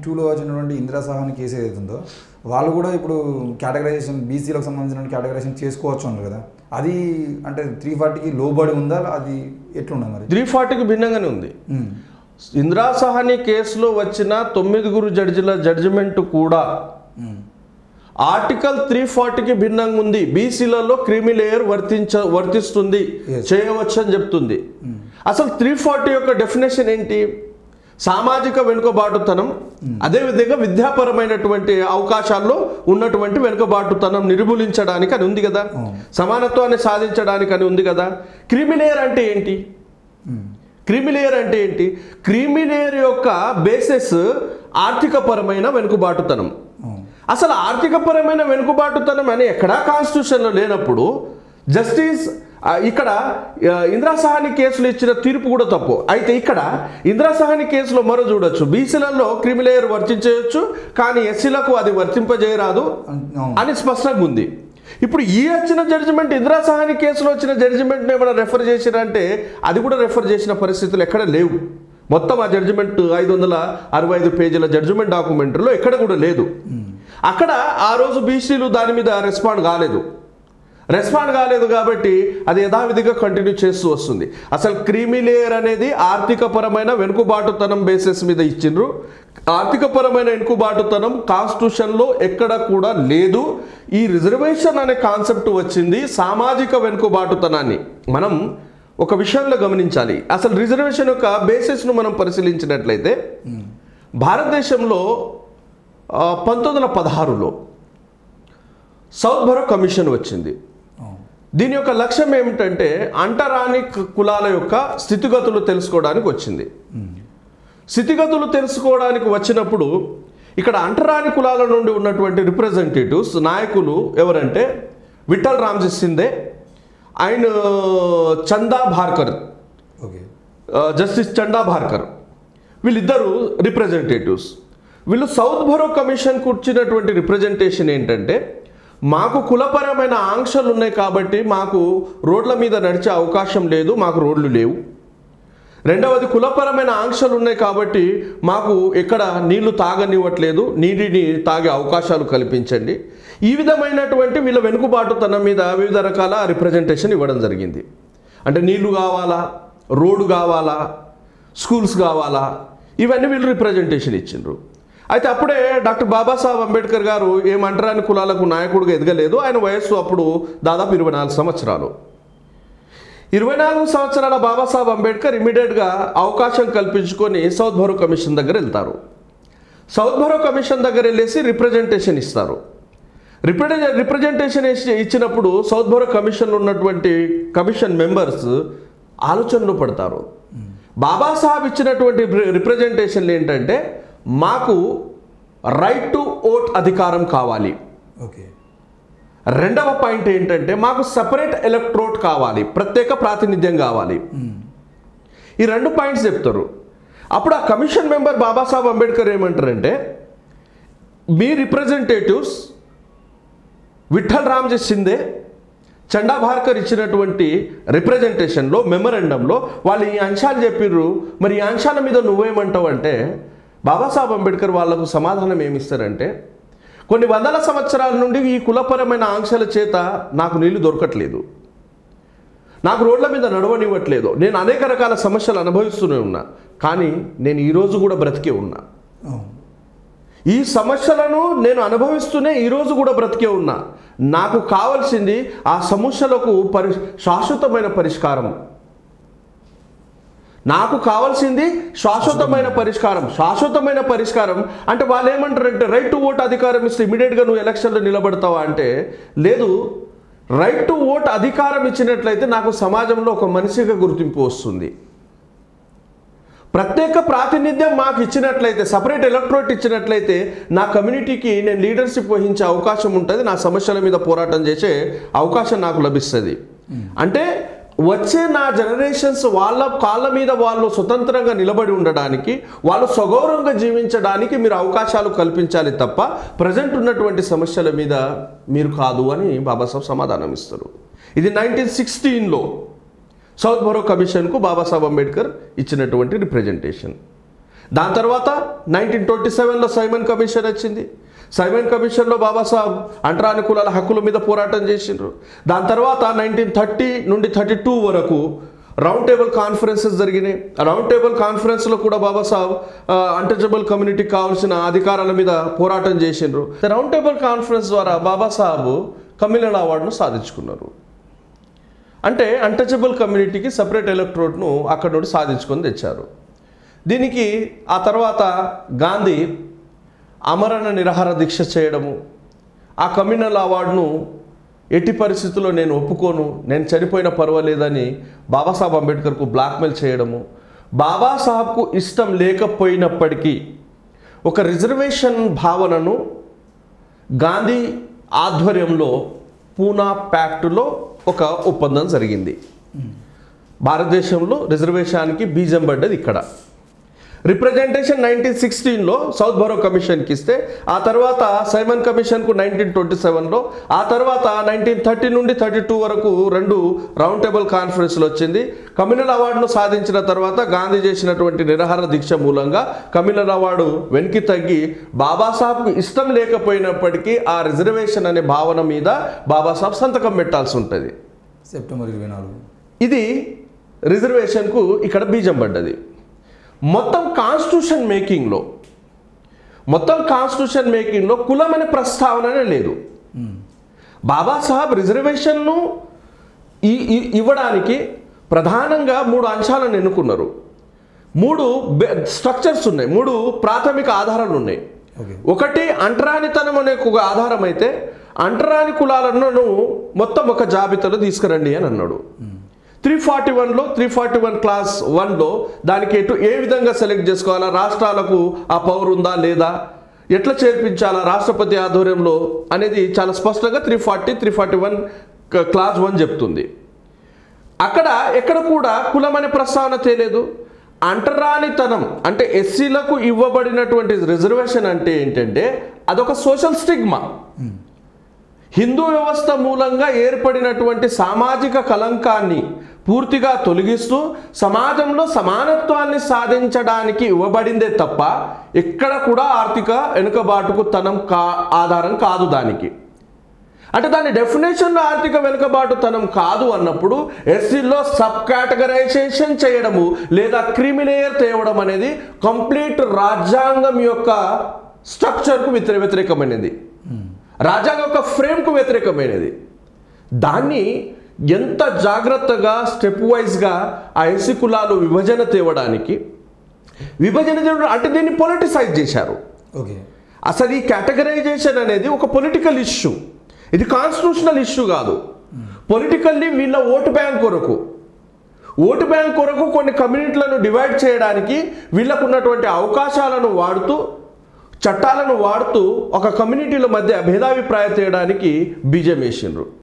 92లో వచ్చినటువంటి ఇందిరా సహాని కేసు ఏదైతే ఉందో వాళ్ళు కూడా ఇప్పుడు కేటగరైజేషన్ బీసీలకు సంబంధించిన కేటగరైజేషన్ చేసుకోవచ్చు అన్నారు కదా, అది అంటే 340కి లోబడి ఉందా, అది ఎట్లుందా మరి? 340కి భిన్నంగానే ఉంది. ఇందిరా సహాని కేసులో వచ్చిన 9 జడ్జిల జడ్జిమెంట్ కూడా ఆర్టికల్ 340కి భిన్నంగా ఉంది. బీసీలలో క్రిమి లేయర్ వర్తిస్తుంది, చేయవచ్చు అని చెప్తుంది. అసలు 340 యొక్క డెఫినేషన్ ఏంటి? సామాజిక వెనుకబాటుతనం, అదేవిధంగా విద్యాపరమైనటువంటి అవకాశాల్లో ఉన్నటువంటి వెనుకబాటుతనం నిర్మూలించడానికి అని ఉంది కదా, సమానత్వాన్ని సాధించడానికి అని ఉంది కదా. క్రిమిలేయర్ అంటే ఏంటి? క్రిమిలేయర్ అంటే ఏంటి? క్రిమిలేయర్ యొక్క బేసిస్ ఆర్థికపరమైన వెనుకబాటుతనం. అసలు ఆర్థికపరమైన వెనుకబాటుతనం అని ఎక్కడా కాన్స్టిట్యూషన్లో లేనప్పుడు జస్టిస్ ఇక్కడ ఇందిరా సహాని కేసులు ఇచ్చిన తీర్పు కూడా తప్పు. అయితే ఇక్కడ ఇందిరా సహాని కేసులో మరో చూడొచ్చు, బీసీలలో క్రిమిలేయర్ వర్తించవచ్చు కానీ ఎస్సీలకు అది వర్తింపజేయరాదు అని స్పష్టంగా ఉంది. ఇప్పుడు ఈ వచ్చిన జడ్జిమెంట్ ఇందిరా సహాని కేసులో వచ్చిన జడ్జిమెంట్ని ఏమైనా రెఫర్ చేసిరంటే అది కూడా రెఫర్ చేసిన పరిస్థితులు ఎక్కడ లేవు. మొత్తం ఆ జడ్జిమెంట్ 565 పేజీల జడ్జిమెంట్ డాక్యుమెంటరీలో ఎక్కడ కూడా లేదు. అక్కడ ఆ రోజు బీసీలు దాని మీద రెస్పాండ్ కాలేదు కాబట్టి అది యథావిధిగా కంటిన్యూ చేస్తూ వస్తుంది. అసలు క్రీమీ లేయర్ అనేది ఆర్థికపరమైన వెనుకబాటుతనం బేసిస్ మీద ఇచ్చిండ్రు. ఆర్థికపరమైన వెనుకబాటుతనం కాన్స్టిట్యూషన్లో ఎక్కడ కూడా లేదు. ఈ రిజర్వేషన్ అనే కాన్సెప్ట్ వచ్చింది సామాజిక వెనుకబాటుతనాన్ని. మనం ఒక విషయంలో గమనించాలి. అసలు రిజర్వేషన్ యొక్క బేసిస్ను మనం పరిశీలించినట్లయితే భారతదేశంలో 1916లో సౌత్ బరో కమిషన్ వచ్చింది. దీని యొక్క లక్ష్యం ఏమిటంటే అంటరాని కులాల యొక్క స్థితిగతులు తెలుసుకోవడానికి వచ్చింది. స్థితిగతులు తెలుసుకోవడానికి వచ్చినప్పుడు ఇక్కడ అంటరాని కులాల నుండి ఉన్నటువంటి రిప్రజెంటేటివ్స్ నాయకులు ఎవరంటే విఠల్ రామ్జీ సిందే అండ్ చందా భార్కర్, జస్టిస్ చందా భార్కర్, వీళ్ళిద్దరూ రిప్రజెంటేటివ్స్. వీళ్ళు సౌత్ బరో కమిషన్కు వచ్చినటువంటి రిప్రజెంటేషన్ ఏంటంటే మాకు కులపరమైన ఆంక్షలు ఉన్నాయి కాబట్టి మాకు రోడ్ల మీద నడిచే అవకాశం లేదు, మాకు రోడ్లు లేవు. రెండవది కులపరమైన ఆంక్షలు ఉన్నాయి కాబట్టి మాకు ఎక్కడ నీళ్లు తాగనివ్వట్లేదు, నీటిని తాగే అవకాశాలు కల్పించండి. ఈ విధమైనటువంటి వీళ్ళ వెనుకబాటుతనం మీద వివిధ రకాల రిప్రజెంటేషన్ ఇవ్వడం జరిగింది. అంటే నీళ్లు కావాలా, రోడ్డు కావాలా, స్కూల్స్ కావాలా, ఇవన్నీ వీళ్ళు రిప్రజెంటేషన్ ఇచ్చిండ్రు. అయితే అప్పుడే డాక్టర్ బాబాసాహెబ్ అంబేద్కర్ గారు ఏమంటరాని కులాలకు నాయకుడిగా ఎదగలేదు. ఆయన వయస్సు అప్పుడు దాదాపు 24 సంవత్సరాలు. 24 సంవత్సరాల బాబాసాహెబ్ అంబేద్కర్ ఇమీడియట్గా అవకాశం కల్పించుకొని సౌత్ బరో కమిషన్ దగ్గర వెళ్తారు. సౌత్ బరో కమిషన్ దగ్గర వెళ్ళేసి రిప్రజెంటేషన్ ఇస్తారు. రిప్రజెంటేషన్ ఇచ్చినప్పుడు సౌత్ బరో కమిషన్లో ఉన్నటువంటి కమిషన్ మెంబర్స్ ఆలోచనలో పడతారు. బాబాసాహెబ్ ఇచ్చినటువంటి రిప్రజెంటేషన్లు ఏంటంటే మాకు రైట్ టు ఓట్ అధికారం కావాలి. రెండవ పాయింట్ ఏంటంటే మాకు సపరేట్ ఎలక్ట్రోట్ కావాలి, ప్రత్యేక ప్రాతినిధ్యం కావాలి. ఈ 2 పాయింట్స్ చెప్తారు. అప్పుడు ఆ కమిషన్ మెంబర్ బాబాసాహెబ్ అంబేద్కర్ ఏమంటారంటే మీ రిప్రజెంటేటివ్స్ విఠల్ రామ్జీ సిందే, చండా భార్కర్ ఇచ్చినటువంటి రిప్రజెంటేషన్లో మెమరెండంలో వాళ్ళు ఈ అంశాలు చెప్పిర్రు, మరి ఈ అంశాల మీద నువ్వేమంటావు అంటే బాబాసాహెబ్ అంబేద్కర్ వాళ్లకు సమాధానం ఏమిస్తారంటే కొన్ని వందల సంవత్సరాల నుండి ఈ కులపరమైన ఆంక్షల చేత నాకు నీళ్లు దొరకట్లేదు, నాకు రోడ్ల మీద నడవనివ్వట్లేదు, నేను అనేక రకాల సమస్యలు అనుభవిస్తూనే ఉన్నా, కానీ నేను ఈరోజు కూడా బ్రతికే ఉన్నా. ఈ సమస్యలను నేను అనుభవిస్తూనే ఈరోజు కూడా బ్రతికే ఉన్నా. నాకు కావాల్సింది ఆ సమస్యలకు శాశ్వతమైన పరిష్కారం. నాకు కావాల్సింది శాశ్వతమైన పరిష్కారం అంటే వాళ్ళు ఏమంటారంటే రైట్ టు ఓట్ అధికారం ఇస్తే ఇమీడియట్గా నువ్వు ఎలక్షన్లో నిలబడతావా అంటే లేదు. రైట్ టు ఓట్ అధికారం ఇచ్చినట్లయితే నాకు సమాజంలో ఒక మనిషిగా గుర్తింపు వస్తుంది, ప్రత్యేక ప్రాతినిధ్యం మాకు ఇచ్చినట్లయితే, సపరేట్ ఎలక్ట్రోట్ ఇచ్చినట్లయితే నా కమ్యూనిటీకి నేను లీడర్షిప్ వహించే అవకాశం ఉంటుంది, నా సమస్యల మీద పోరాటం చేసే అవకాశం నాకు లభిస్తుంది. అంటే వచ్చే నా జనరేషన్స్ వాళ్ళ కాళ్ళ మీద వాళ్ళు స్వతంత్రంగా నిలబడి ఉండడానికి, వాళ్ళు సగౌరవంగా జీవించడానికి మీరు అవకాశాలు కల్పించాలి తప్ప ప్రజెంట్ ఉన్నటువంటి సమస్యల మీద మీరు కాదు అని బాబాసాహెబ్ సమాధానం ఇస్తారు. ఇది 1916లో సౌత్ బరో కమిషన్కు బాబాసాహెబ్ అంబేద్కర్ ఇచ్చినటువంటి రిప్రజెంటేషన్. దాని తర్వాత 1927లో సైమన్ కమిషన్ వచ్చింది. సైమన్ కమిషన్లో బాబాసాహెబ్ అంటరాని కులాల హక్కుల మీద పోరాటం చేసిండ్రు. దాని తర్వాత 1930 నుండి 32 వరకు రౌండ్ టేబుల్ కాన్ఫరెన్సెస్ జరిగినాయి. రౌండ్ టేబుల్ కాన్ఫరెన్స్లో కూడా బాబాసాహెబ్ అన్టచబుల్ కమ్యూనిటీకి కావాల్సిన అధికారాల మీద పోరాటం చేసిండ్రు. రౌండ్ టేబుల్ కాన్ఫరెన్స్ ద్వారా బాబాసాహెబ్ కమ్యూనల్ అవార్డును సాధించుకున్నారు. అంటే అన్టచబుల్ కమ్యూనిటీకి సపరేట్ ఎలక్ట్రోడ్ను అక్కడ నుండి సాధించుకొని తెచ్చారు. దీనికి ఆ తర్వాత గాంధీ ఆమరణ నిరాహార దీక్ష చేయడము, ఆ కమ్యూనల్ అవార్డును ఎట్టి పరిస్థితుల్లో నేను ఒప్పుకోను, నేను చనిపోయినా పర్వాలేదని బాబాసాహెబ్ అంబేద్కర్కు బ్లాక్మెయిల్ చేయడము, బాబాసాహెబ్కు ఇష్టం లేకపోయినప్పటికీ ఒక రిజర్వేషన్ భావనను గాంధీ ఆధ్వర్యంలో పూనా ప్యాక్టులో ఒక ఒప్పందం జరిగింది. భారతదేశంలో రిజర్వేషన్కి బీజం పడ్డది ఇక్కడ. రిప్రజెంటేషన్ 1916లో సౌత్ బరో కమిషన్కి ఇస్తే, ఆ తర్వాత సైమన్ కమిషన్కు 1927లో, ఆ తర్వాత 1930 నుండి 32 వరకు 2 రౌండ్ టేబుల్ కాన్ఫరెన్స్లు వచ్చింది. కమ్యూనల్ అవార్డును సాధించిన తర్వాత గాంధీ చేసినటువంటి నిరాహార దీక్ష మూలంగా కమ్యూనల్ అవార్డు వెనక్కి తగ్గి బాబాసాహెబ్కు ఇష్టం లేకపోయినప్పటికీ ఆ రిజర్వేషన్ అనే భావన మీద బాబాసాహెబ్ సంతకం పెట్టాల్సి ఉంటుంది. సెప్టెంబర్ 24 ఇది రిజర్వేషన్కు ఇక్కడ బీజం పడ్డది. మొత్తం కాన్స్టిట్యూషన్ మేకింగ్లో కులం అనే ప్రస్తావననే లేదు. బాబాసాహెబ్ రిజర్వేషన్ను ఇవ్వడానికి ప్రధానంగా 3 అంశాలను ఎన్నుకున్నారు. 3 స్ట్రక్చర్స్ ఉన్నాయి, 3 ప్రాథమిక ఆధారాలు ఉన్నాయి. ఒకటి అంటరానితనం అనే ఒక ఆధారం అయితే, అంటరాని కులాలను మొత్తం ఒక జాబితాలో తీసుకురండి అని అన్నాడు. 341లో 341 క్లాస్ 1లో దానికి ఏ విధంగా సెలెక్ట్ చేసుకోవాలా, రాష్ట్రాలకు ఆ పవర్ ఉందా లేదా, ఎట్లా చేర్పించాలా రాష్ట్రపతి ఆధ్వర్యంలో అనేది చాలా స్పష్టంగా 341 క్లాస్ 1 చెప్తుంది. అక్కడ ఎక్కడ కూడా కులం అనే ప్రస్తావన తేలేదు. అంటరానితనం అంటే ఎస్సీలకు ఇవ్వబడినటువంటి రిజర్వేషన్ అంటే ఏంటంటే అదొక సోషల్ స్టిగ్మా. హిందూ వ్యవస్థ మూలంగా ఏర్పడినటువంటి సామాజిక కలంకాన్ని పూర్తిగా తొలగిస్తూ సమాజంలో సమానత్వాన్ని సాధించడానికి ఇవ్వబడిందే తప్ప ఎక్కడ కూడా ఆర్థిక వెనుకబాటుకు తనం ఆధారం కాదు దానికి. అంటే దాని డెఫినేషన్లో ఆర్థిక వెనుకబాటుతనం కాదు అన్నప్పుడు ఎస్సీలో సబ్ కేటగరైజేషన్ చేయడము లేదా క్రిమిలేయర్ తేవడం అనేది కంప్లీట్ రాజ్యాంగం యొక్క స్ట్రక్చర్కు వ్యతిరేకమైనది, రాజ్యాంగం యొక్క ఫ్రేమ్కు వ్యతిరేకమైనది. దాన్ని ఎంత జాగ్రత్తగా స్టెప్ వైజ్గా ఆ ఎస్సీ కులాలు విభజన తేవడానికి అంటే దీన్ని పొలిటిసైజ్ చేశారు. అసలు ఈ కేటగరైజేషన్ అనేది ఒక పొలిటికల్ ఇష్యూ, ఇది కాన్స్టిట్యూషనల్ ఇష్యూ కాదు. పొలిటికల్లీ వీళ్ళ ఓటు బ్యాంక్ కొరకు కొన్ని కమ్యూనిటీలను డివైడ్ చేయడానికి వీళ్ళకు ఉన్నటువంటి అవకాశాలను వాడుతూ, చట్టాలను వాడుతూ ఒక కమ్యూనిటీల మధ్య భేదాభిప్రాయం చేయడానికి బీజం వేసిండ్రు.